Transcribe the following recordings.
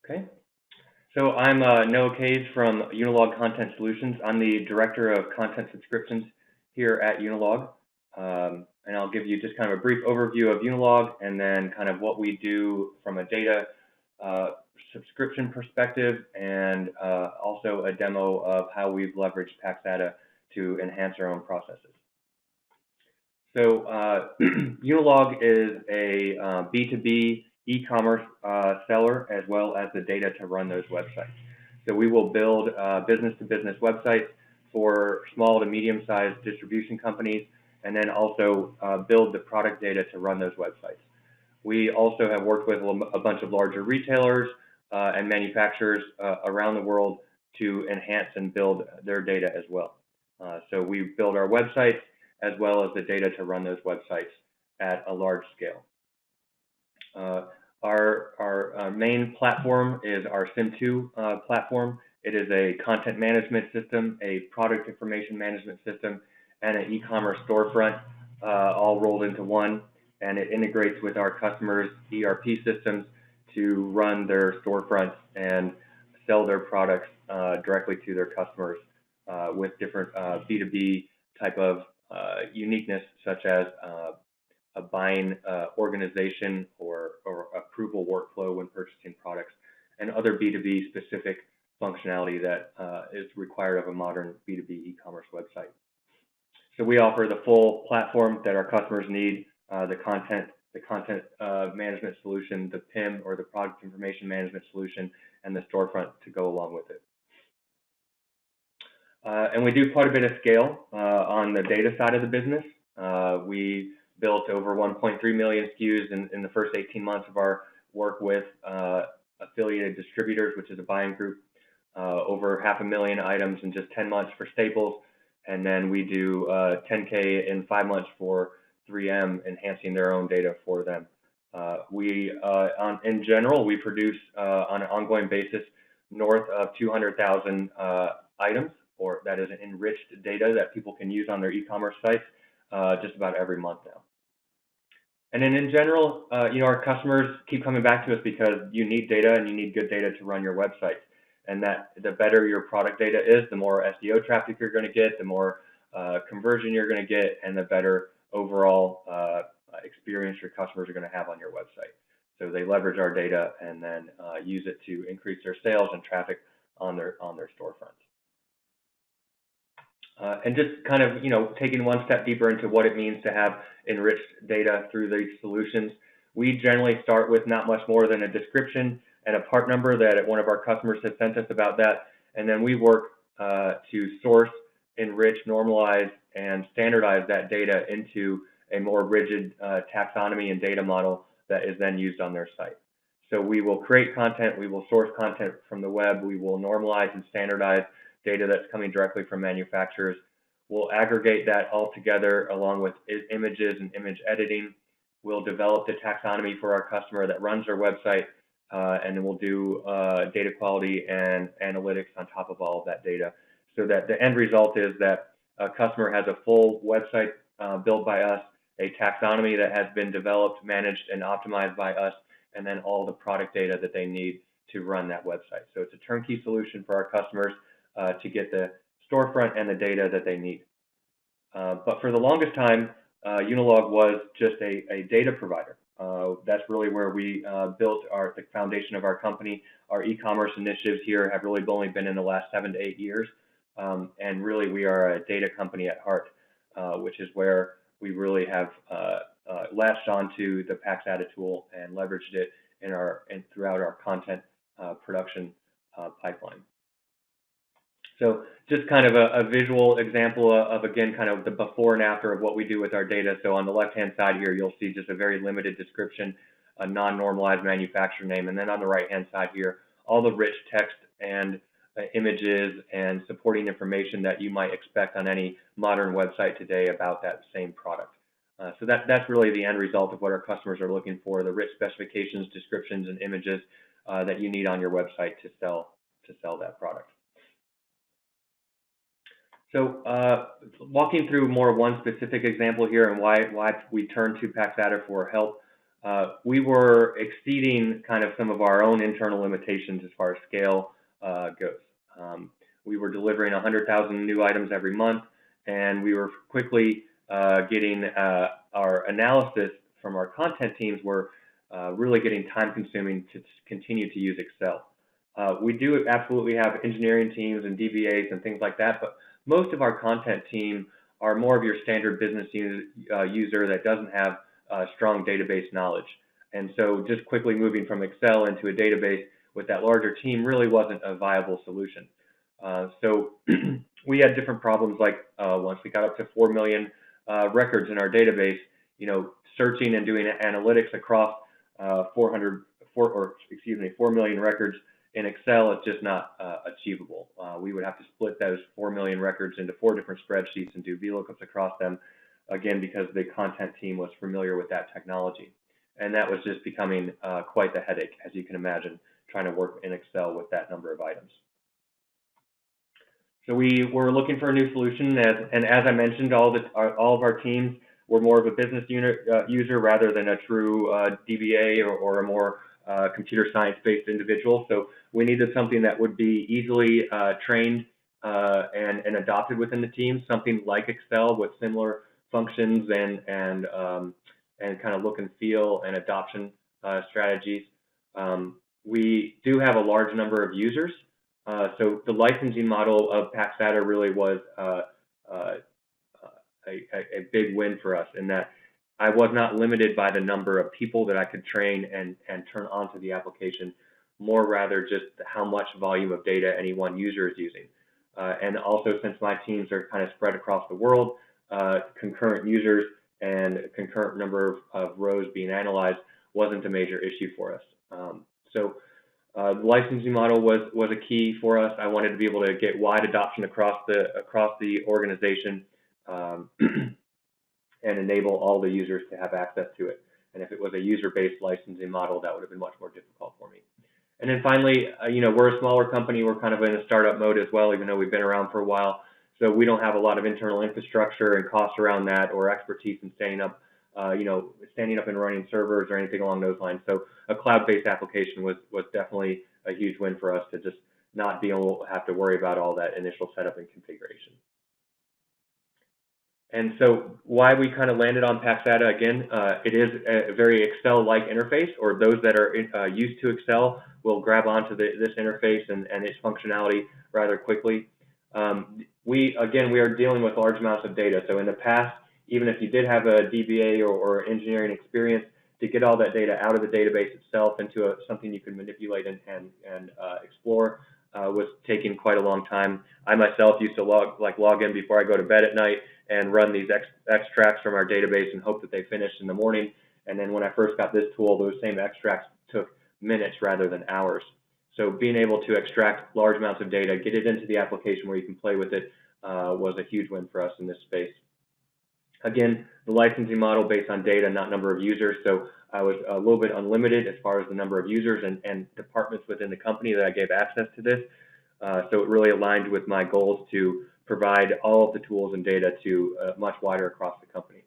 Okay, so I'm Noah Cage from Unilog Content Solutions. I'm the Director of Content Subscriptions here at Unilog. And I'll give you just kind of a brief overview of Unilog and then kind of what we do from a data subscription perspective, and also a demo of how we've leveraged Paxata to enhance our own processes. So Unilog is a B2B e-commerce seller, as well as the data to run those websites. So we will build business-to-business websites for small to medium-sized distribution companies, and then also build the product data to run those websites. We also have worked with a bunch of larger retailers and manufacturers around the world to enhance and build their data as well. So we build our websites as well as the data to run those websites at a large scale. Our main platform is our Sim2 platform. It is a content management system, a product information management system, and an e-commerce storefront all rolled into one. And it integrates with our customers' ERP systems to run their storefronts and sell their products directly to their customers with different B2B type of uniqueness, such as a buying organization or approval workflow when purchasing products, and other B2B specific functionality that is required of a modern B2B e-commerce website. So we offer the full platform that our customers need, the content management solution, the PIM or the product information management solution, and the storefront to go along with it. And we do quite a bit of scale on the data side of the business. We built over 1.3 million SKUs in the first 18 months of our work with affiliated distributors, which is a buying group, over 500,000 items in just 10 months for Staples. And then we do 10K in 5 months for 3M, enhancing their own data for them. In general, we produce on an ongoing basis north of 200,000 items, or that is enriched data that people can use on their e-commerce sites just about every month now. And then in general, our customers keep coming back to us because you need data and you need good data to run your website. And that the better your product data is, the more SEO traffic you're going to get, the more conversion you're going to get, and the better overall experience your customers are going to have on your website. So they leverage our data and then use it to increase their sales and traffic on their storefronts. And just kind of, taking one step deeper into what it means to have enriched data through these solutions, we generally start with not much more than a description and a part number that one of our customers has sent us about that. And then we work to source, enrich, normalize, and standardize that data into a more rigid taxonomy and data model that is then used on their site. So we will create content, we will source content from the web, we will normalize and standardize data that's coming directly from manufacturers. We'll aggregate that all together along with images and image editing. We'll develop the taxonomy for our customer that runs our website, and then we'll do data quality and analytics on top of all of that data, so that the end result is that a customer has a full website built by us, a taxonomy that has been developed, managed, and optimized by us, and then all the product data that they need to run that website. So it's a turnkey solution for our customers to get the storefront and the data that they need. But for the longest time, Unilog was just a data provider. That's really where we built the foundation of our company. Our e-commerce initiatives here have really only been in the last 7 to 8 years. And really, we are a data company at heart, which is where we really have latched onto the Paxata tool and leveraged it throughout our content production pipeline. So just kind of a visual example of, again, kind of the before and after of what we do with our data. So on the left-hand side here, you'll see just a very limited description, a non-normalized manufacturer name. And then on the right-hand side here, all the rich text and images and supporting information that you might expect on any modern website today about that same product. So that's really the end result of what our customers are looking for, the rich specifications, descriptions, and images that you need on your website to sell that product. So walking through more one specific example here and why we turn to Paxata for help we were exceeding kind of some of our own internal limitations as far as scale goes. We were delivering 100,000 new items every month, and we were quickly getting our analysis from our content teams were really getting time consuming to continue to use Excel. We do absolutely have engineering teams and DBAs and things like that, but most of our content team are more of your standard business user that doesn't have strong database knowledge. And so just quickly moving from Excel into a database with that larger team really wasn't a viable solution. So we had different problems, like once we got up to 4 million records in our database, searching and doing analytics across 4 million records in Excel is just not achievable. We would have to split those 4 million records into 4 different spreadsheets and do VLOOKUPs across them, again, because the content team was familiar with that technology. And that was just becoming quite the headache, as you can imagine, trying to work in Excel with that number of items. So we were looking for a new solution, and as I mentioned, all of our teams were more of a business user rather than a true DBA or a more computer science-based individual. So we needed something that would be easily trained and adopted within the team, something like Excel with similar functions and kind of look and feel and adoption strategies. We do have a large number of users. So the licensing model of Paxata really was a big win for us, in that I was not limited by the number of people that I could train and turn onto the application, more rather just how much volume of data any one user is using. And also, since my teams are kind of spread across the world, concurrent users and concurrent number of rows being analyzed wasn't a major issue for us. The licensing model was a key for us. I wanted to be able to get wide adoption across the organization and enable all the users to have access to it. And if it was a user-based licensing model, that would have been much more difficult for me. And then finally, we're a smaller company. We're kind of in a startup mode as well, even though we've been around for a while. So we don't have a lot of internal infrastructure and costs around that, or expertise in standing up and running servers or anything along those lines. So a cloud-based application was definitely a huge win for us, to just not be able to have to worry about all that initial setup and configuration. And so why we kind of landed on Paxata, again, it is a very Excel-like interface, or those that are used to Excel will grab onto this interface and its functionality rather quickly. We are dealing with large amounts of data. So in the past, even if you did have a DBA or engineering experience, to get all that data out of the database itself into something you can manipulate and explore was taking quite a long time. I myself used to log in before I go to bed at night and run these extracts from our database and hope that they finished in the morning. And then when I first got this tool, those same extracts took minutes rather than hours. So being able to extract large amounts of data, get it into the application where you can play with it, was a huge win for us in this space. Again, the licensing model based on data, not number of users. So I was a little bit unlimited as far as the number of users and departments within the company that I gave access to this. So it really aligned with my goals to provide all of the tools and data to much wider across the company.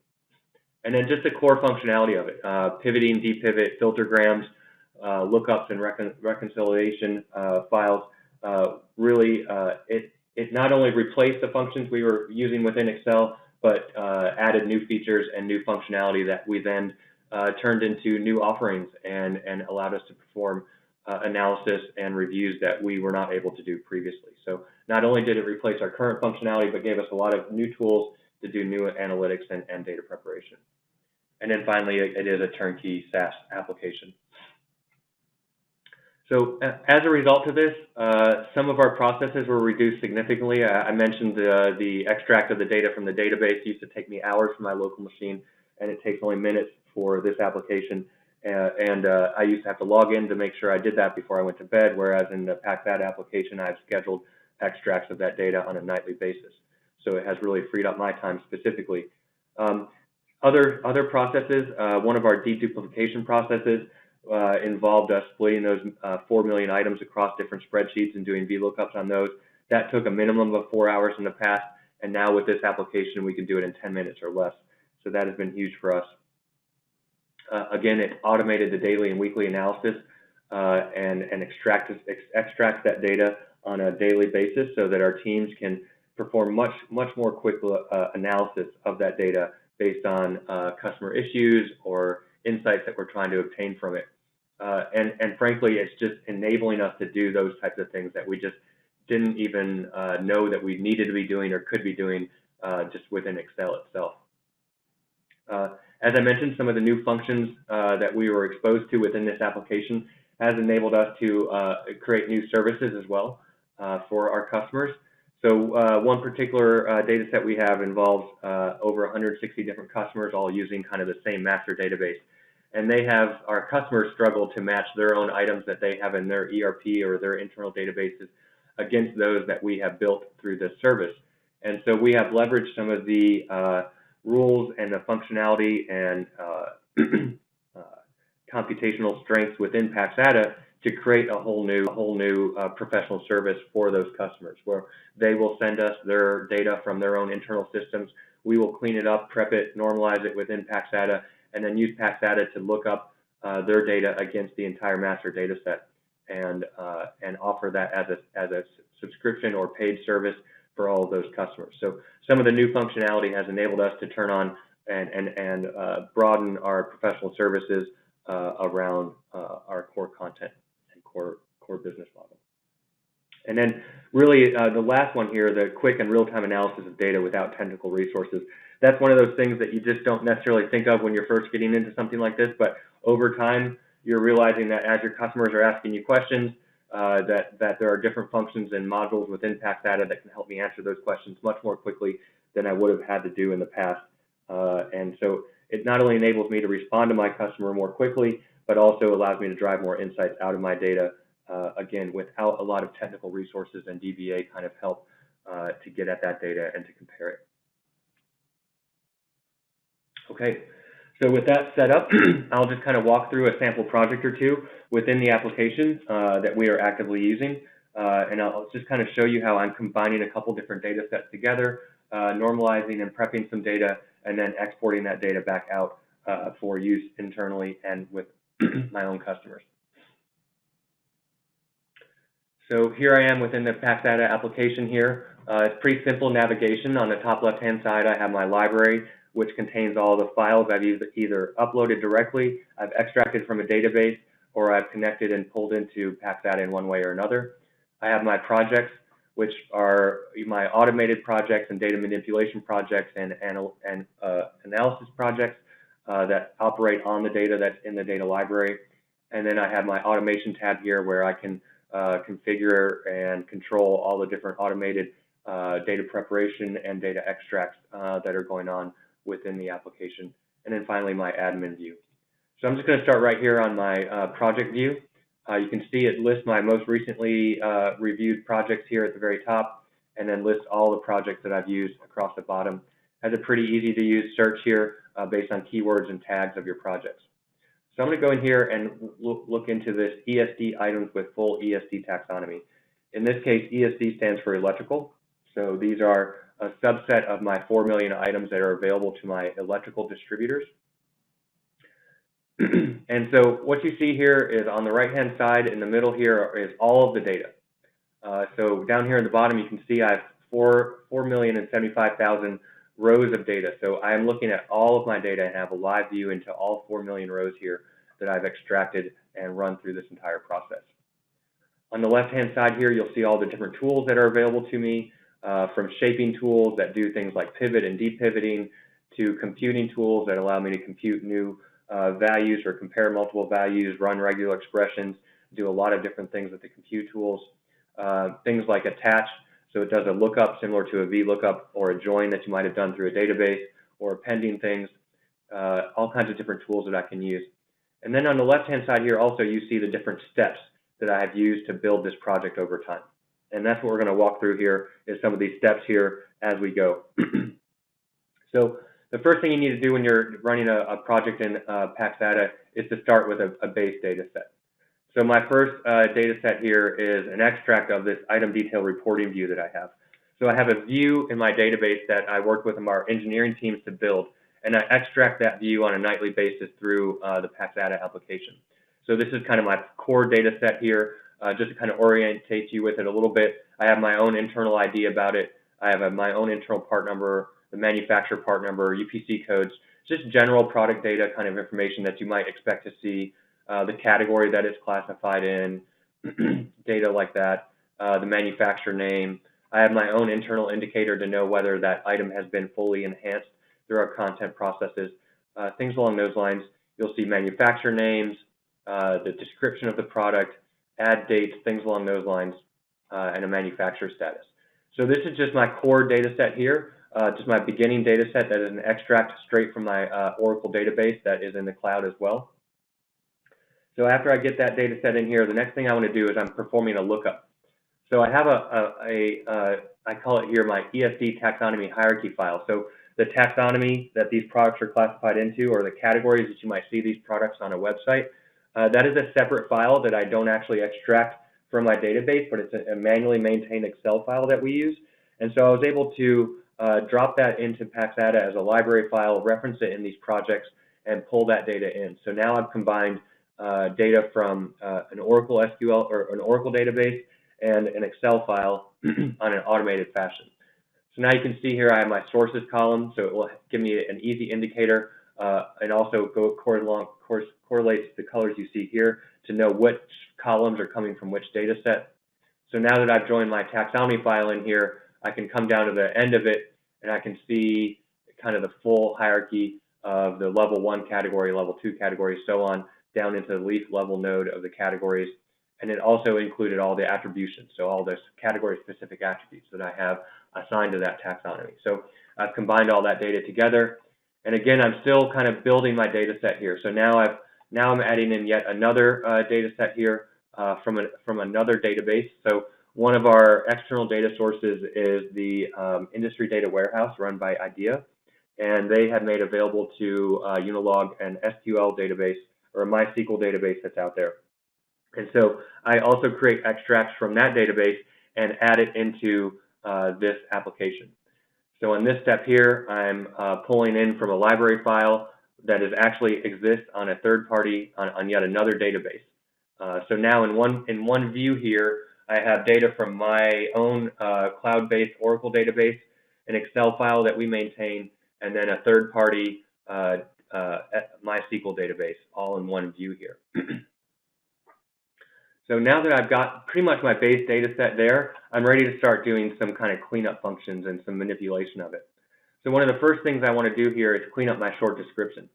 And then just the core functionality of it, pivoting, depivot, filtergrams, lookups, and reconciliation files. It not only replaced the functions we were using within Excel, but added new features and new functionality that we then turned into new offerings and allowed us to perform analysis and reviews that we were not able to do previously. So not only did it replace our current functionality, but gave us a lot of new tools to do new analytics and data preparation. And then finally, it is a turnkey SaaS application. So as a result of this, some of our processes were reduced significantly. I mentioned the extract of the data from the database used to take me hours from my local machine, and it takes only minutes for this application. I used to have to log in to make sure I did that before I went to bed, whereas in the Paxata application, I've scheduled extracts of that data on a nightly basis. So it has really freed up my time specifically. Other processes, one of our deduplication processes involved us splitting those 4 million items across different spreadsheets and doing VLOOKUPs on those. That took a minimum of 4 hours in the past, and now with this application, we can do it in 10 minutes or less. So that has been huge for us. again, it automated the daily and weekly analysis and extracts that data on a daily basis so that our teams can perform much more quick analysis of that data based on customer issues or insights that we're trying to obtain from it. And frankly, it's just enabling us to do those types of things that we just didn't even know that we needed to be doing or could be doing just within Excel itself. As I mentioned, some of the new functions that we were exposed to within this application has enabled us to create new services as well for our customers. So one particular data set we have involves over 160 different customers all using kind of the same master database. And our customers struggle to match their own items that they have in their ERP or their internal databases against those that we have built through this service. And so we have leveraged some of the rules and the functionality and computational strengths within Paxata to create a whole new professional service for those customers, where they will send us their data from their own internal systems. We will clean it up, prep it, normalize it within Paxata, and then use Paxata to look up their data against the entire master data set and offer that as a subscription or paid service for all of those customers. So some of the new functionality has enabled us to turn on and broaden our professional services around our core content and core business model. And then really the last one here, the quick and real-time analysis of data without technical resources. That's one of those things that you just don't necessarily think of when you're first getting into something like this, but over time you're realizing that as your customers are asking you questions, that there are different functions and modules within Paxata that can help me answer those questions much more quickly than I would have had to do in the past. And so it not only enables me to respond to my customer more quickly, but also allows me to drive more insights out of my data, again, without a lot of technical resources and DBA kind of help to get at that data and to compare it. Okay, so with that set up, I'll just kind of walk through a sample project or two within the application that we are actively using. And I'll just kind of show you how I'm combining a couple different data sets together, normalizing and prepping some data, and then exporting that data back out for use internally and with my own customers. So here I am within the Paxata application here. It's pretty simple navigation. On the top left-hand side, I have my library, which contains all the files I've either uploaded directly, I've extracted from a database, or I've connected and pulled into Paxata in one way or another. I have my projects, which are my automated projects and data manipulation projects and analysis projects that operate on the data that's in the data library. And then I have my automation tab here where I can configure and control all the different automated data preparation and data extracts that are going on within the application. And then finally, my admin view. So I'm just going to start right here on my project view. You can see it lists my most recently reviewed projects here at the very top, and then lists all the projects that I've used across the bottom. Has a pretty easy to use search here based on keywords and tags of your projects. So I'm going to go in here and look into this ESD items with full ESD taxonomy. In this case, ESD stands for electrical. So these are a subset of my 4 million items that are available to my electrical distributors. And so what you see here is on the right-hand side, in the middle here is all of the data. So down here at the bottom, you can see I have 4,075,000 rows of data. So I am looking at all of my data and have a live view into all 4 million rows here that I've extracted and run through this entire process. On the left-hand side here, you'll see all the different tools that are available to me, from shaping tools that do things like pivot and depivoting, to computing tools that allow me to compute new values or compare multiple values, run regular expressions, do a lot of different things with the compute tools. Things like attach, so it does a lookup similar to a VLOOKUP or a join that you might have done through a database, or appending things, all kinds of different tools that I can use. And then on the left-hand side here also you see the different steps that I have used to build this project over time. And that's what we're going to walk through here, is some of these steps here as we go. So the first thing you need to do when you're running a project in Paxata is to start with a base data set. So my first data set here is an extract of this item detail reporting view that I have. So I have a view in my database that I worked with our engineering teams to build, and I extract that view on a nightly basis through the Paxata application. So this is kind of my core data set here, just to kind of orientate you with it a little bit. I have my own internal ID about it. I have my own internal part number, the manufacturer part number, UPC codes, just general product data kind of information that you might expect to see, the category that it's classified in, data like that, the manufacturer name. I have my own internal indicator to know whether that item has been fully enhanced through our content processes, things along those lines. You'll see manufacturer names, the description of the product, ad dates, things along those lines, and a manufacturer status. So this is just my core data set here, just my beginning data set that is an extract straight from my Oracle database that is in the cloud as well. So after I get that data set in here, the next thing I want to do is I'm performing a lookup. So I have I call it here my ESD taxonomy hierarchy file. So the taxonomy that these products are classified into, or the categories that you might see these products on a website, that is a separate file that I don't actually extract from my database, but it's a manually maintained Excel file that we use. And so I was able to drop that into Paxata as a library file, reference it in these projects, and pull that data in. So now I've combined data from an Oracle SQL or an Oracle database and an Excel file on an automated fashion. So now you can see here I have my sources column, so it will give me an easy indicator and also correlates the colors you see here to know which columns are coming from which data set. So now that I've joined my taxonomy file in here, I can come down to the end of it and I can see kind of the full hierarchy of the level 1 category, level 2 category, so on, down into the leaf level node of the categories. And it also included all the attributions, so all the category-specific attributes that I have assigned to that taxonomy. So I've combined all that data together. And again, I'm still kind of building my data set here. So now I'm adding in yet another data set here from another database. So one of our external data sources is the Industry Data Warehouse run by IDEA. And they have made available to Unilog an SQL database or a MySQL database that's out there. And so I also create extracts from that database and add it into this application. So in this step here, I'm pulling in from a library file that actually exists on a third party on yet another database. So now in one view here, I have data from my own cloud-based Oracle database, an Excel file that we maintain, and then a third party MySQL database, all in one view here. So now that I've got pretty much my base data set there, I'm ready to start doing some kind of cleanup functions and some manipulation of it. So one of the first things I want to do here is clean up my short description.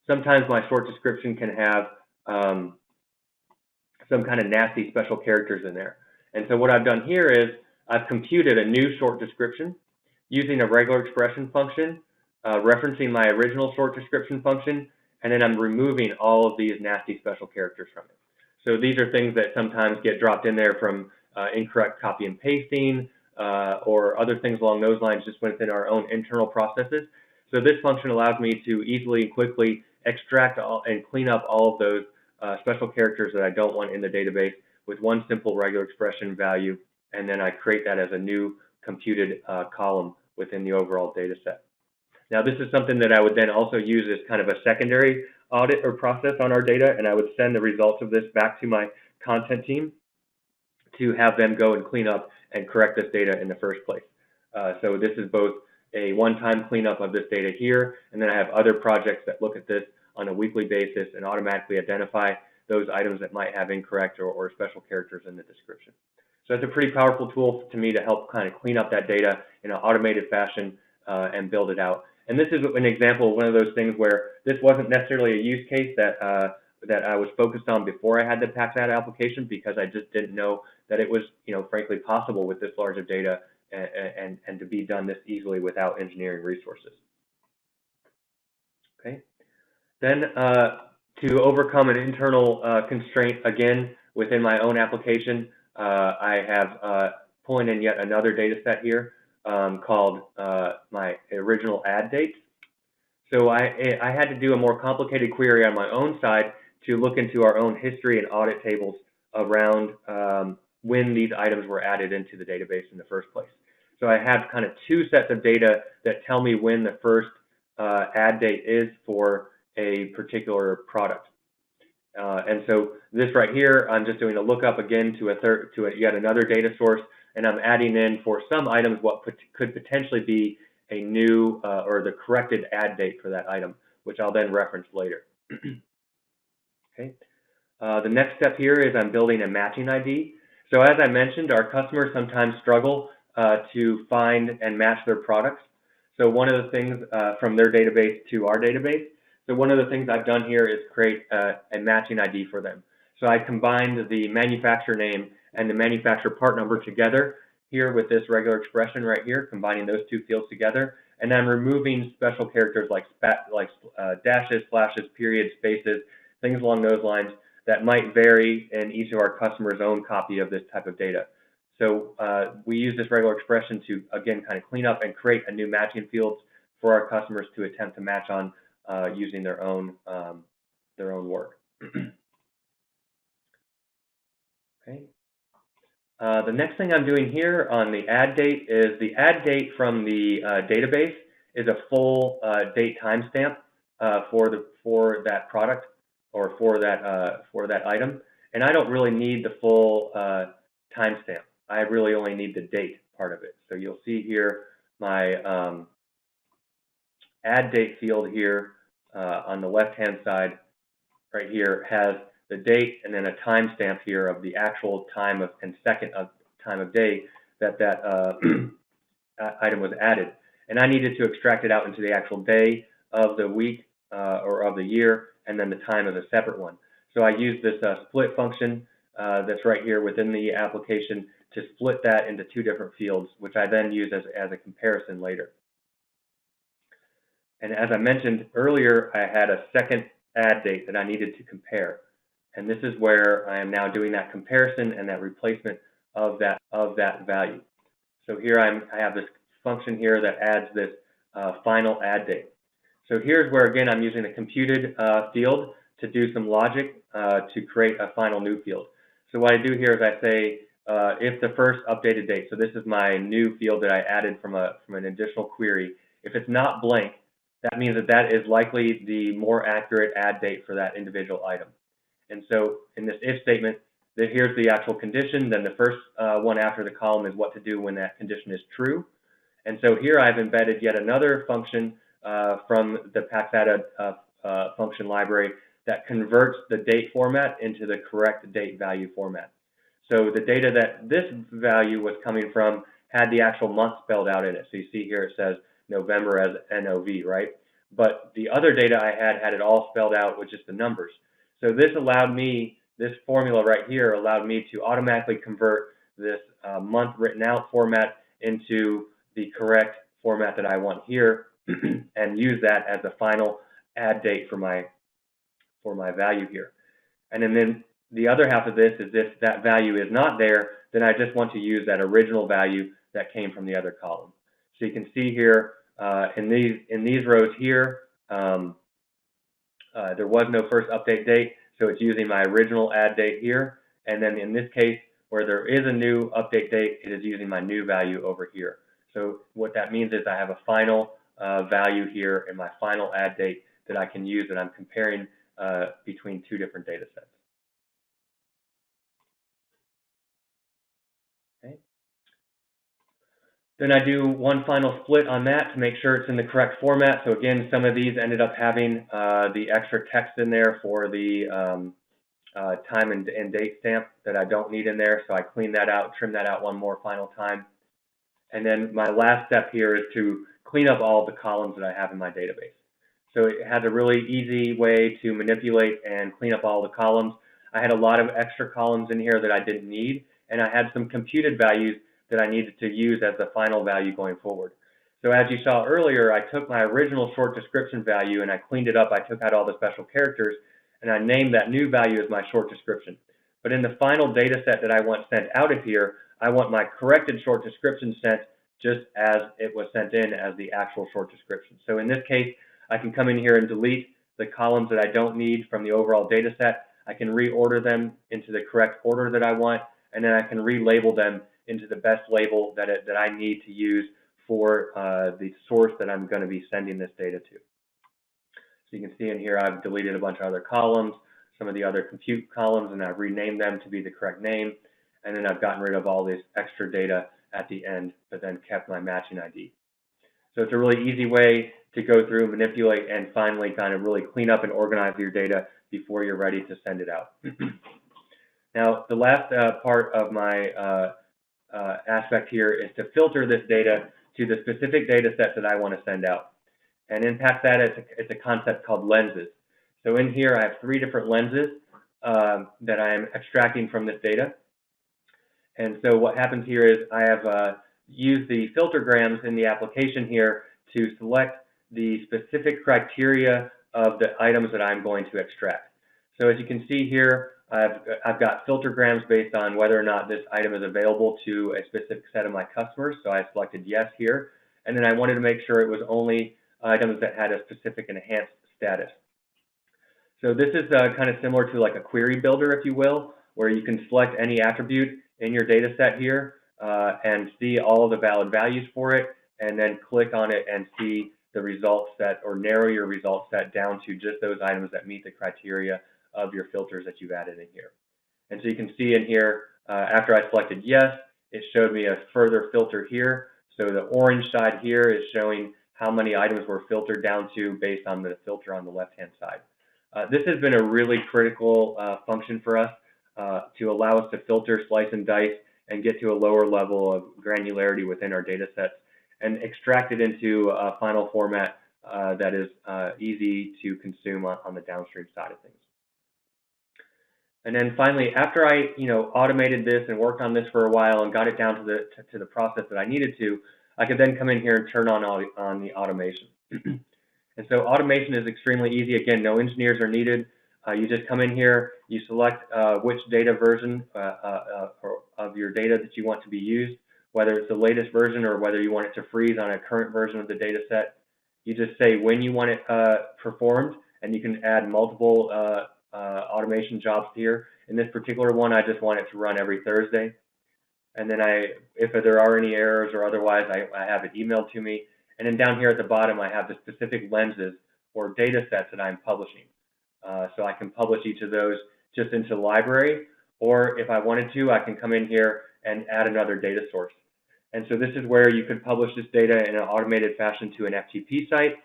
Sometimes my short description can have some kind of nasty special characters in there. And so what I've done here is I've computed a new short description using a regular expression function, referencing my original short description function, and then I'm removing all of these nasty special characters from it. So these are things that sometimes get dropped in there from incorrect copy and pasting or other things along those lines just within our own internal processes. So this function allows me to easily and quickly extract and clean up all of those special characters that I don't want in the database with one simple regular expression value, and then I create that as a new computed column within the overall data set. Now this is something that I would then also use as kind of a secondary audit or process on our data, and I would send the results of this back to my content team to have them go and clean up and correct this data in the first place. So this is both a one-time cleanup of this data here, and then I have other projects that look at this on a weekly basis and automatically identify those items that might have incorrect or special characters in the description. So it's a pretty powerful tool to me to help kind of clean up that data in an automated fashion and build it out. And this is an example of one of those things where this wasn't necessarily a use case that I was focused on before I had the Paxata application, because I just didn't know that it was, frankly, possible with this large of data and to be done this easily without engineering resources. Okay. Then to overcome an internal constraint, again, within my own application, I have pulling in yet another data set here called my original ad dates. So I had to do a more complicated query on my own side to look into our own history and audit tables around when these items were added into the database in the first place. So I have kind of two sets of data that tell me when the first add date is for a particular product. And so this right here, I'm just doing a lookup again to yet another data source, and I'm adding in for some items what could potentially be a new or the corrected add date for that item, which I'll then reference later. Okay. The next step here is I'm building a matching ID. So as I mentioned, our customers sometimes struggle to find and match their products. So one of the things from their database to our database, so one of the things I've done here is create a matching ID for them. So I combined the manufacturer name and the manufacturer part number together here with this regular expression right here, combining those two fields together. And I'm removing special characters like dashes, slashes, periods, spaces, things along those lines that might vary in each of our customers' own copy of this type of data. So we use this regular expression to, again, kind of clean up and create a new matching fields for our customers to attempt to match on using their own work. Okay. The next thing I'm doing here on the add date is the add date from the database is a full date timestamp for that product or for that item, and I don't really need the full timestamp. I really only need the date part of it. So you'll see here my add date field here on the left-hand side right here has the date and then a timestamp here of the actual time of and second of time of day that item was added. And I needed to extract it out into the actual day of the week or of the year, and then the time is a separate one. So I use this split function that's right here within the application to split that into two different fields, which I then use as a comparison later. And as I mentioned earlier, I had a second add date that I needed to compare. And this is where I am now doing that comparison and that replacement of that value. So here I have this function here that adds this final add date. So here's where, again, I'm using a computed field to do some logic to create a final new field. So what I do here is I say if the first updated date, so this is my new field that I added from an additional query, if it's not blank, that means that is likely the more accurate add date for that individual item. And so in this if statement, here's the actual condition, then the first one after the column is what to do when that condition is true. And so here I've embedded yet another function from the Paxata function library that converts the date format into the correct date value format. So the data that this value was coming from had the actual month spelled out in it. So you see here it says November as NOV, right? But the other data I had it all spelled out with just the numbers. So this allowed me, this formula right here allowed me to automatically convert this month written out format into the correct format that I want here and use that as the final add date for my value here. And then the other half of this is if that value is not there, then I just want to use that original value that came from the other column. So you can see here in these rows here, there was no first update date, so it's using my original add date here. And then in this case, where there is a new update date, it is using my new value over here. So what that means is I have a final value here in my final add date that I can use, that I'm comparing between two different data sets. Okay. Then I do one final split on that to make sure it's in the correct format. So again, some of these ended up having the extra text in there for the time and date stamp that I don't need in there. So I clean that out, trim that out one more final time. And then my last step here is to clean up all of the columns that I have in my database. So it has a really easy way to manipulate and clean up all the columns. I had a lot of extra columns in here that I didn't need, and I had some computed values that I needed to use as the final value going forward. So as you saw earlier, I took my original short description value and I cleaned it up. I took out all the special characters and I named that new value as my short description. But in the final data set that I want sent out of here, I want my corrected short description sent just as it was sent in as the actual short description. So in this case, I can come in here and delete the columns that I don't need from the overall data set. I can reorder them into the correct order that I want, and then I can relabel them into the best label that I need to use for the source that I'm going to be sending this data to. So you can see in here I've deleted a bunch of other columns, some of the other compute columns, and I've renamed them to be the correct name. And then I've gotten rid of all this extra data at the end, but then kept my matching ID. So it's a really easy way to go through, manipulate, and finally kind of really clean up and organize your data before you're ready to send it out. Now, the last part of my aspect here is to filter this data to the specific data set that I want to send out. And in Paxata, it's a concept called lenses. So in here, I have 3 different lenses that I am extracting from this data. And so what happens here is I have used the filtergrams in the application here to select the specific criteria of the items that I'm going to extract. So as you can see here, I've got filtergrams based on whether or not this item is available to a specific set of my customers. So I selected yes here. And then I wanted to make sure it was only items that had a specific enhanced status. So this is kind of similar to like a query builder, if you will, where you can select any attribute in your data set here and see all of the valid values for it, and then click on it and see the result set, or narrow your result set down to just those items that meet the criteria of your filters that you've added in here. And so you can see in here, after I selected yes, it showed me a further filter here. So the orange side here is showing how many items were filtered down to based on the filter on the left-hand side. This has been a really critical function for us to allow us to filter, slice, and dice, and get to a lower level of granularity within our data sets and extract it into a final format that is easy to consume on the downstream side of things. And then finally, after I automated this and worked on this for a while and got it down to the process that I needed to, I could then come in here and turn on the automation. And so automation is extremely easy. Again, no engineers are needed. You just come in here, you select which data version of your data that you want to be used, whether it's the latest version or whether you want it to freeze on a current version of the data set. You just say when you want it performed, and you can add multiple automation jobs here. In this particular one, I just want it to run every Thursday. And then if there are any errors or otherwise, I have it emailed to me. And then down here at the bottom, I have the specific lenses or data sets that I'm publishing. So I can publish each of those just into the library, or if I wanted to, I can come in here and add another data source. And so this is where you could publish this data in an automated fashion to an FTP site,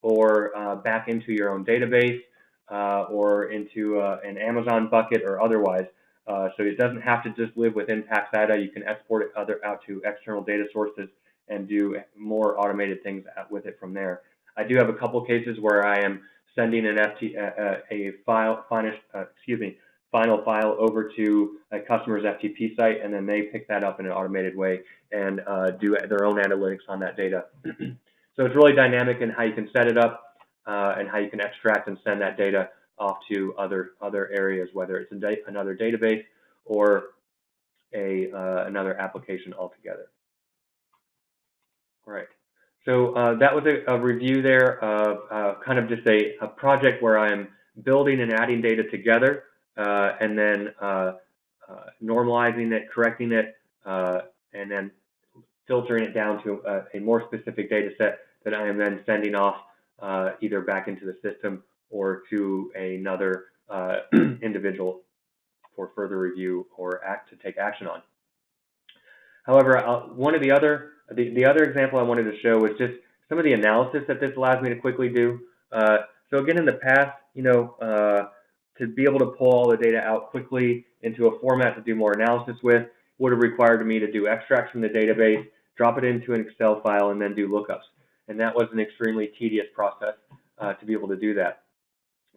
or back into your own database, or into an Amazon bucket or otherwise. So it doesn't have to just live within Paxata. You can export it out to external data sources and do more automated things with it from there. I do have a couple cases where I am sending a final file over to a customer's FTP site, and then they pick that up in an automated way and do their own analytics on that data. So it's really dynamic in how you can set it up and how you can extract and send that data off to other areas, whether it's another database or another application altogether. All right. So that was a review there of kind of just a project where I'm building and adding data together, and then normalizing it, correcting it, and then filtering it down to a more specific data set that I am then sending off either back into the system or to another individual for further review or to take action on. However, one of the other example I wanted to show was just some of the analysis that this allows me to quickly do. So again, in the past, to be able to pull all the data out quickly into a format to do more analysis with would have required me to do extracts from the database, drop it into an Excel file, and then do lookups. And that was an extremely tedious process to be able to do that.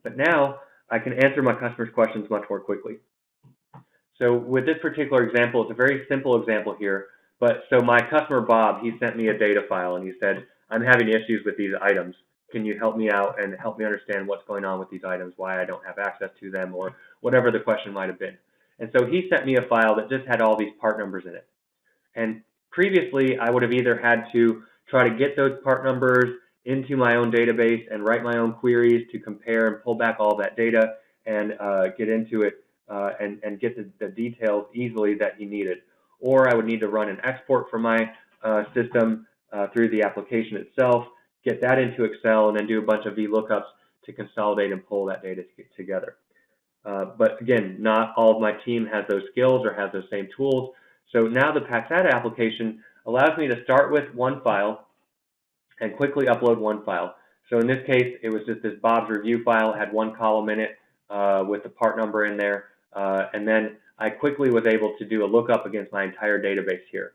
But now I can answer my customers' questions much more quickly. So with this particular example, it's a very simple example here. But so my customer, Bob, he sent me a data file and he said, I'm having issues with these items. Can you help me out and help me understand what's going on with these items, why I don't have access to them, or whatever the question might have been. And so he sent me a file that just had all these part numbers in it. And previously, I would have either had to try to get those part numbers into my own database and write my own queries to compare and pull back all that data and get into it and get the details easily that he needed. Or I would need to run an export from my system through the application itself, get that into Excel, and then do a bunch of VLOOKUPs to consolidate and pull that data together. But again, not all of my team has those skills or has those same tools. So now the Paxata application allows me to start with one file and quickly upload one file. So in this case, it was just this Bob's review file. It had one column in it with the part number in there. And then I quickly was able to do a lookup against my entire database here.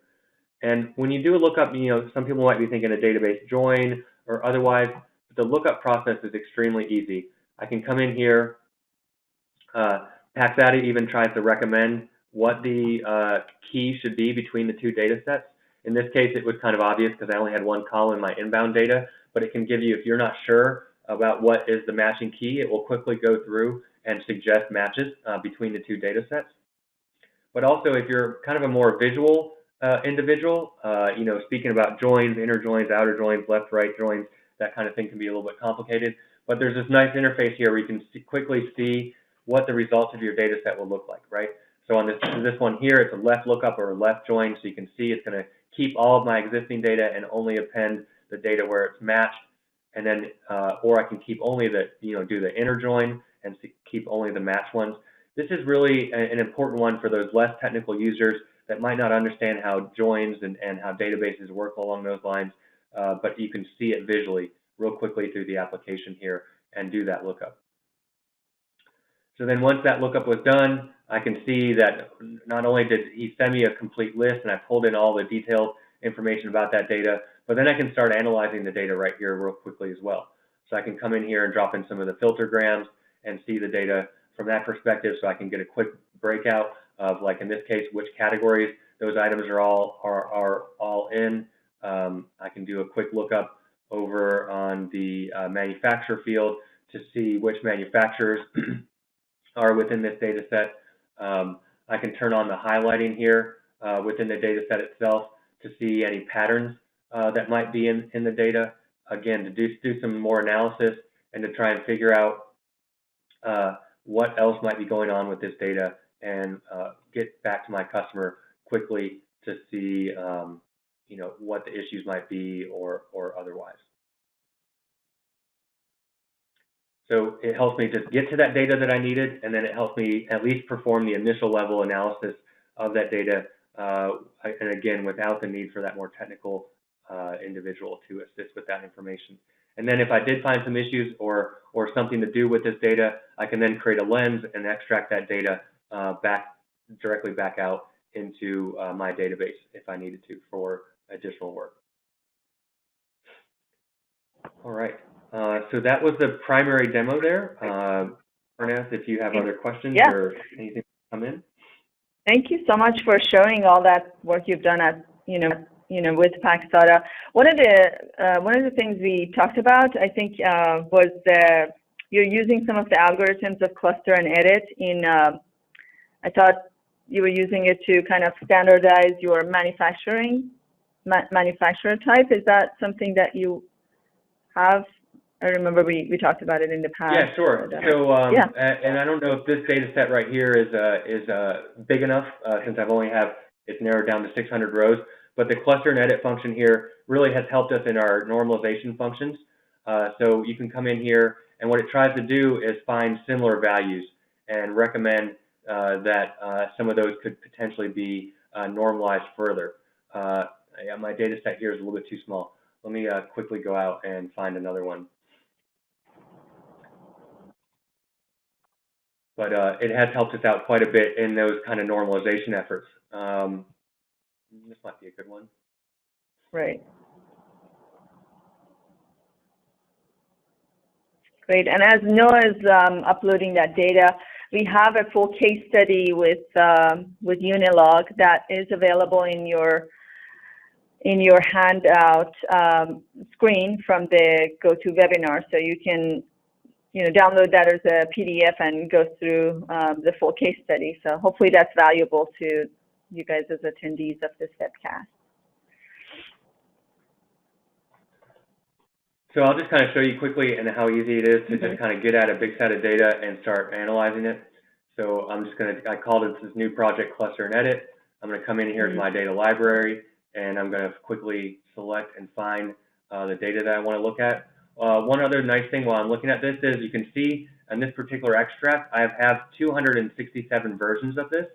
And when you do a lookup, some people might be thinking a database join or otherwise, but the lookup process is extremely easy. I can come in here. Paxata even tries to recommend what the key should be between the two data sets. In this case, it was kind of obvious because I only had one column in my inbound data, but it can give you, if you're not sure about what is the matching key, it will quickly go through and suggest matches between the two data sets. But also, if you're kind of a more visual individual, speaking about joins, inner joins, outer joins, left, right joins, that kind of thing can be a little bit complicated. But there's this nice interface here where you can quickly see what the results of your data set will look like, right? So on this one here, it's a left lookup or a left join, so you can see it's going to keep all of my existing data and only append the data where it's matched, and then, or I can keep only the, do the inner join and keep only the matched ones. This is really an important one for those less technical users that might not understand how joins and how databases work along those lines, but you can see it visually real quickly through the application here and do that lookup. So then once that lookup was done, I can see that not only did he send me a complete list and I pulled in all the detailed information about that data, but then I can start analyzing the data right here real quickly as well. So I can come in here and drop in some of the filtergrams and see the data from that perspective, so I can get a quick breakout of, like in this case, which categories those items are all in. I can do a quick lookup over on the manufacturer field to see which manufacturers are within this data set. I can turn on the highlighting here within the data set itself to see any patterns that might be in the data. Again, to do some more analysis and to try and figure out what else might be going on with this data and get back to my customer quickly to see what the issues might be or otherwise. So it helps me just get to that data that I needed, and then it helps me at least perform the initial level analysis of that data, and again, without the need for that more technical individual to assist with that information. And then if I did find some issues or something to do with this data, I can then create a lens and extract that data directly back out into my database if I needed to for additional work. All right. So that was the primary demo there. Ernest, if you have other questions or anything come in. Thank you so much for showing all that work you've done at with Paxata. One of the things we talked about, I think, was you're using some of the algorithms of cluster and edit in. I thought you were using it to kind of standardize your manufacturer type. Is that something that you have? I remember we talked about it in the past. Yeah, sure. So, and I don't know if this data set right here is big enough since I've only it's narrowed down to 600 rows. But the cluster and edit function here really has helped us in our normalization functions. So you can come in here, and what it tries to do is find similar values and recommend that some of those could potentially be normalized further. Yeah, my data set here is a little bit too small. Let me quickly go out and find another one. But it has helped us out quite a bit in those kind of normalization efforts. This might be a good one. Right. Great. And as Noah's uploading that data, we have a full case study with Unilog that is available in your handout screen from the GoToWebinar, so you can download that as a PDF and go through the full case study. So hopefully that's valuable to you guys as attendees of this webcast. So I'll just kind of show you quickly and how easy it is to just kind of get at a big set of data and start analyzing it. So I'm just going to, I called it this new project cluster and edit. I'm going to come in here to my data library, and I'm going to quickly select and find the data that I want to look at. One other nice thing while I'm looking at this is you can see in this particular extract, I have 267 versions of this.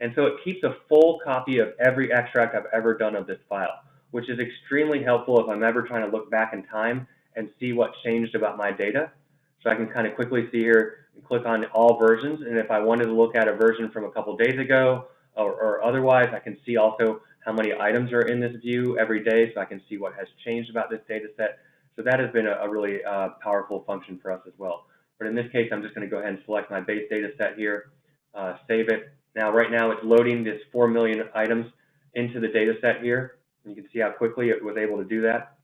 And so it keeps a full copy of every extract I've ever done of this file, which is extremely helpful if I'm ever trying to look back in time and see what changed about my data. So I can kind of quickly see here and click on all versions. And if I wanted to look at a version from a couple days ago or otherwise, I can see also how many items are in this view every day, so I can see what has changed about this data set. So that has been a really powerful function for us as well. But in this case, I'm just going to go ahead and select my base data set here, save it. Now, right now, it's loading this 4 million items into the data set here. And you can see how quickly it was able to do that.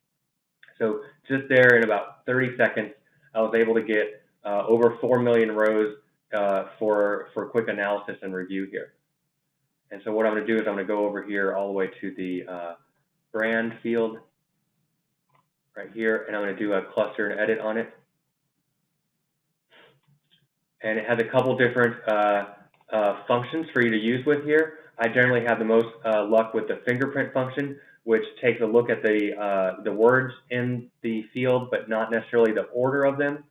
So just there in about 30 seconds, I was able to get over 4 million rows for quick analysis and review here. And so what I'm going to do is I'm going to go over here all the way to the brand field right here, and I'm going to do a cluster and edit on it. And it has a couple different functions for you to use with here. I generally have the most luck with the fingerprint function, which takes a look at the words in the field, but not necessarily the order of them.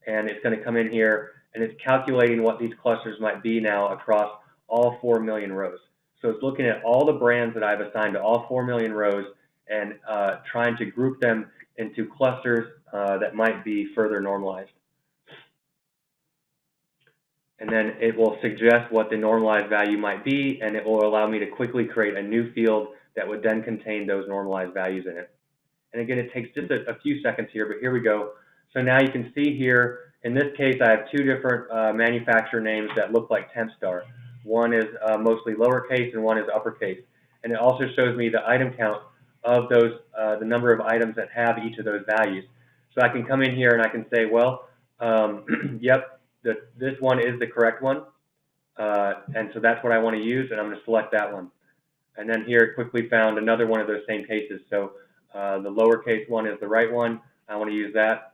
And it's going to come in here, and it's calculating what these clusters might be now across all 4 million rows. So it's looking at all the brands that I've assigned to all 4 million rows and trying to group them into clusters that might be further normalized. And then it will suggest what the normalized value might be, and it will allow me to quickly create a new field that would then contain those normalized values in it. And again, it takes just a few seconds here, but here we go. So now you can see here, in this case, I have two different manufacturer names that look like Tempstar. One is mostly lowercase and one is uppercase. And it also shows me the item count of those, the number of items that have each of those values. So I can come in here and I can say, well, yep, this one is the correct one. And so that's what I want to use, and I'm going to select that one. And then here, quickly found another one of those same cases. So the lowercase one is the right one. I want to use that.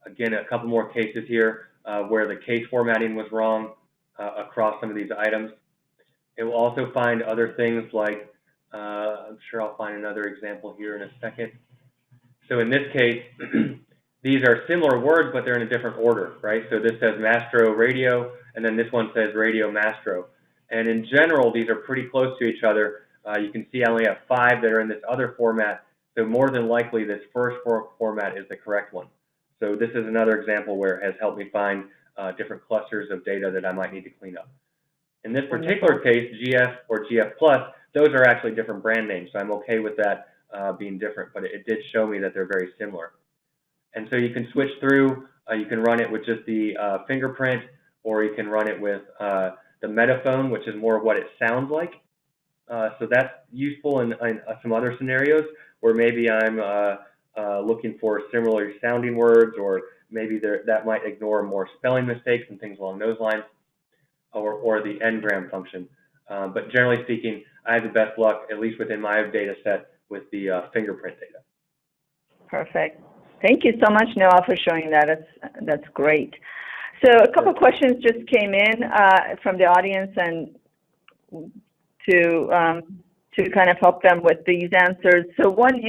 Again, a couple more cases here where the case formatting was wrong across some of these items. It will also find other things like, I'm sure I'll find another example here in a second. So in this case, these are similar words, but they're in a different order, right? So this says Mastro Radio, and then this one says Radio Mastro. And in general, these are pretty close to each other. You can see I only have 5 that are in this other format, so more than likely this first format is the correct one. So this is another example where it has helped me find different clusters of data that I might need to clean up. In this particular case, GF or GF Plus, those are actually different brand names, so I'm okay with that being different, but it did show me that they're very similar. And so you can switch through, you can run it with just the fingerprint, or you can run it with the metaphone, which is more of what it sounds like. So that's useful in some other scenarios where maybe I'm looking for similar sounding words, or maybe that might ignore more spelling mistakes and things along those lines, or the ngram function. But generally speaking, I have the best luck, at least within my data set, with the fingerprint data. Perfect. Thank you so much, Noah, for showing that. That's great. So a couple questions just came in from the audience, and to kind of help them with these answers. So one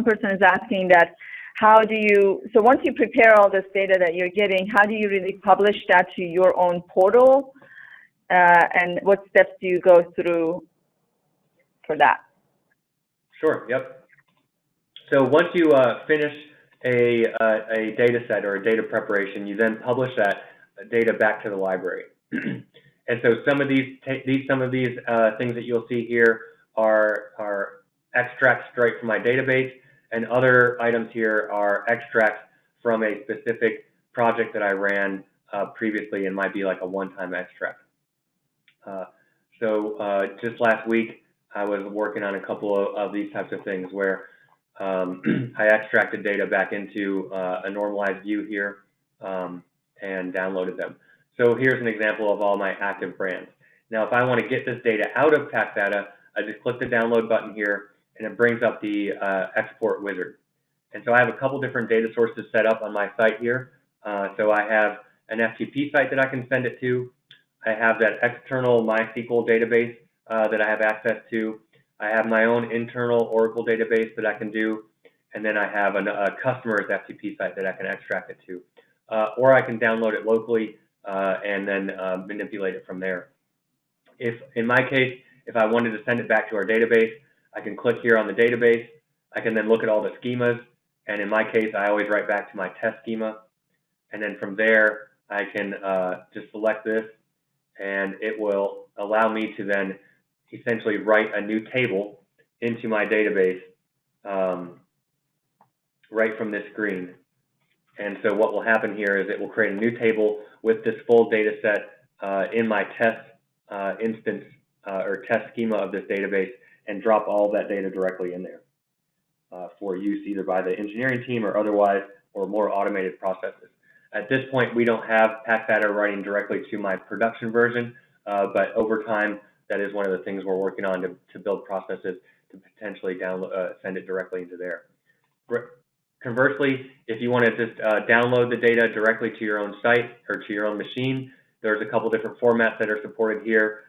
person is asking that, so once you prepare all this data that you're getting, how do you really publish that to your own portal? And what steps do you go through for that? Sure, yep. So once you finish a data set or a data preparation, you then publish that data back to the library. And so some of these things that you'll see here are extracts straight from my database, and other items here are extracts from a specific project that I ran previously and might be like a one-time extract. Just last week, I was working on a couple of these types of things where I extracted data back into a normalized view here and downloaded them. So here's an example of all my active brands. Now, if I want to get this data out of Paxata, I just click the download button here, and it brings up the export wizard. And so I have a couple different data sources set up on my site here. So I have an FTP site that I can send it to. I have that external MySQL database that I have access to. I have my own internal Oracle database that I can do, and then I have a customer's FTP site that I can extract it to. Or I can download it locally and then manipulate it from there. In my case, if I wanted to send it back to our database, I can click here on the database. I can then look at all the schemas, and in my case, I always write back to my test schema. And then from there, I can just select this, and it will allow me to then essentially write a new table into my database right from this screen. And so what will happen here is it will create a new table with this full data set in my test instance or test schema of this database, and drop all that data directly in there for use either by the engineering team or otherwise, or more automated processes. At this point, we don't have Paxata writing directly to my production version, but over time, that is one of the things we're working on to build processes to potentially send it directly into there. Conversely, if you want to just download the data directly to your own site or to your own machine, there's a couple different formats that are supported here,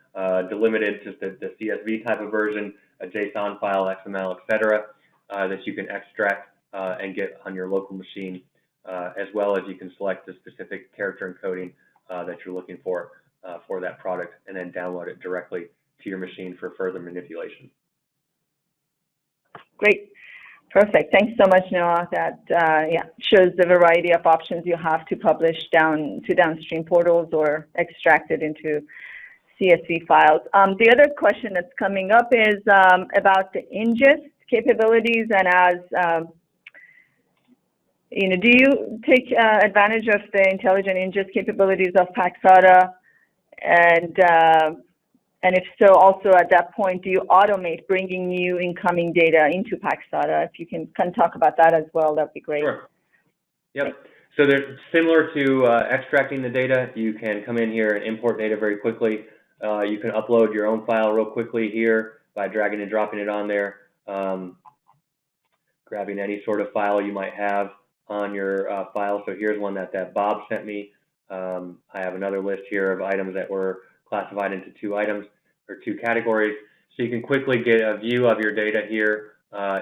delimited to the CSV type of version, a JSON file, XML, etc., that you can extract and get on your local machine, as well as you can select the specific character encoding that you're looking for that product, and then download it directly to your machine for further manipulation. Great. Perfect. Thanks so much, Noah. That shows the variety of options you have to publish down to downstream portals or extract it into CSV files. The other question that's coming up is about the ingest capabilities, and as do you take advantage of the intelligent ingest capabilities of Paxata? And if so, also at that point, do you automate bringing new incoming data into Paxata? If you can kind of talk about that as well, that'd be great. Sure. Yep. So they're similar to extracting the data. You can come in here and import data very quickly. You can upload your own file real quickly here by dragging and dropping it on there, grabbing any sort of file you might have on your file. So here's one that Bob sent me. I have another list here of items that were classified into two categories. So you can quickly get a view of your data here.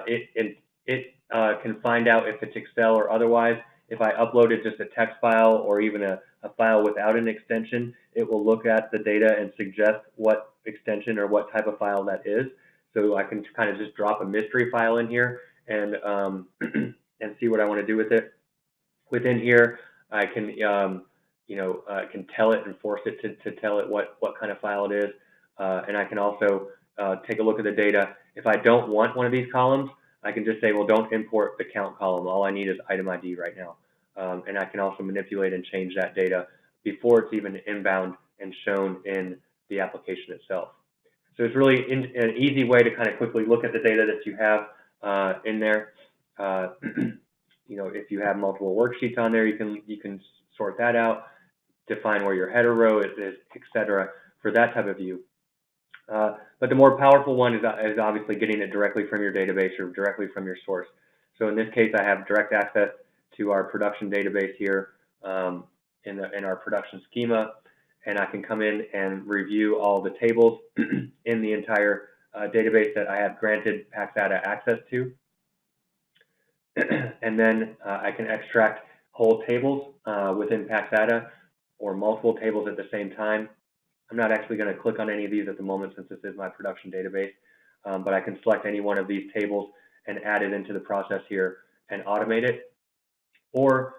It can find out if it's Excel or otherwise. If I uploaded just a text file or even a file without an extension, it will look at the data and suggest what extension or what type of file that is. So I can kind of just drop a mystery file in here and and see what I want to do with it. Within here, I can can tell it and force it to tell it what kind of file it is. And I can also take a look at the data. If I don't want one of these columns, I can just say, well, don't import the count column. All I need is item ID right now. And I can also manipulate and change that data before it's even inbound and shown in the application itself. So it's really an easy way to kind of quickly look at the data that you have in there. If you have multiple worksheets on there, you can sort that out, define where your header row is, etc., for that type of view. But the more powerful one is obviously getting it directly from your database or directly from your source. So in this case, I have direct access to our production database here in our production schema, and I can come in and review all the tables in the entire database that I have granted Paxata access to. And then I can extract whole tables within Paxata or multiple tables at the same time. I'm not actually going to click on any of these at the moment since this is my production database, but I can select any one of these tables and add it into the process here and automate it. Or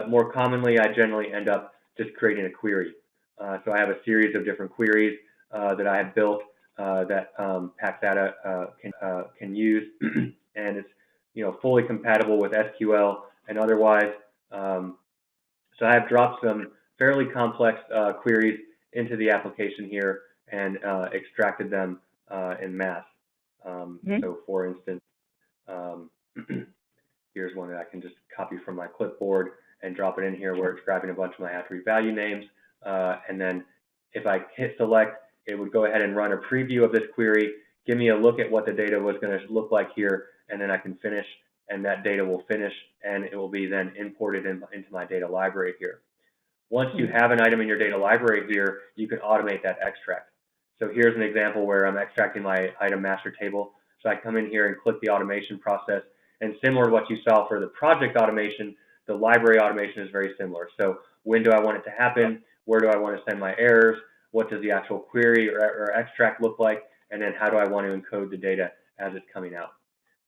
more commonly, I generally end up just creating a query. So I have a series of different queries that I have built that Paxata can use, and it's fully compatible with SQL and otherwise. So I have dropped some fairly complex queries into the application here and extracted them in mass. So for instance, here's one that I can just copy from my clipboard and drop it in here where it's grabbing a bunch of my attribute value names. And then if I hit select, it would go ahead and run a preview of this query, give me a look at what the data was going to look like here, and then I can finish, and that data will finish, and it will be then imported into my data library here. Once you have an item in your data library here, you can automate that extract. So here's an example where I'm extracting my item master table. So I come in here and click the automation process, and similar to what you saw for the project automation, the library automation is very similar. So when do I want it to happen? Where do I want to send my errors? What does the actual query or extract look like? And then how do I want to encode the data as it's coming out?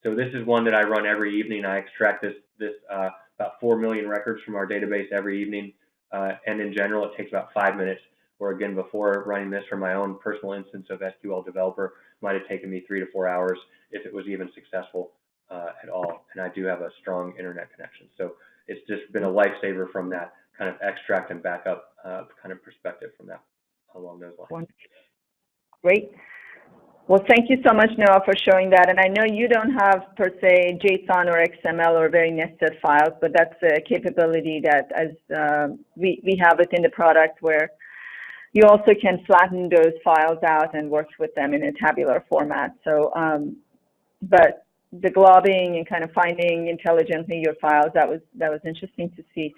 So this is one that I run every evening. I extract about 4 million records from our database every evening. And in general, it takes about 5 minutes, or again, before running this from my own personal instance of SQL Developer, might have taken me 3 to 4 hours if it was even successful at all. And I do have a strong internet connection. So it's just been a lifesaver from that kind of extract and backup kind of perspective from that along those lines. Great. Well, thank you so much, Noah, for showing that. And I know you don't have, per se, JSON or XML or very nested files, but that's a capability that as we have within the product, where you also can flatten those files out and work with them in a tabular format. So, but the globbing and kind of finding intelligently your files, that was interesting to see.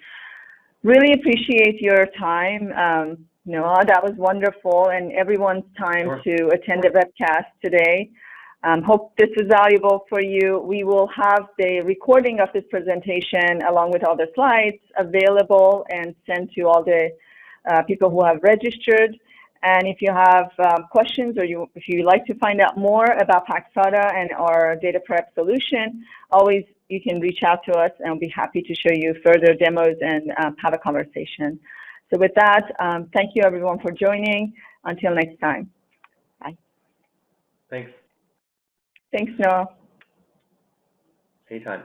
Really appreciate your time. Noah, that was wonderful, and everyone's time to attend the webcast today. Hope this was valuable for you. We will have the recording of this presentation along with all the slides available and sent to all the people who have registered. And if you have questions, or if you'd like to find out more about Paxata and our data prep solution, always you can reach out to us, and we'll be happy to show you further demos and have a conversation. So with that, thank you everyone for joining. Until next time. Bye. Thanks. Thanks, Noah. Anytime.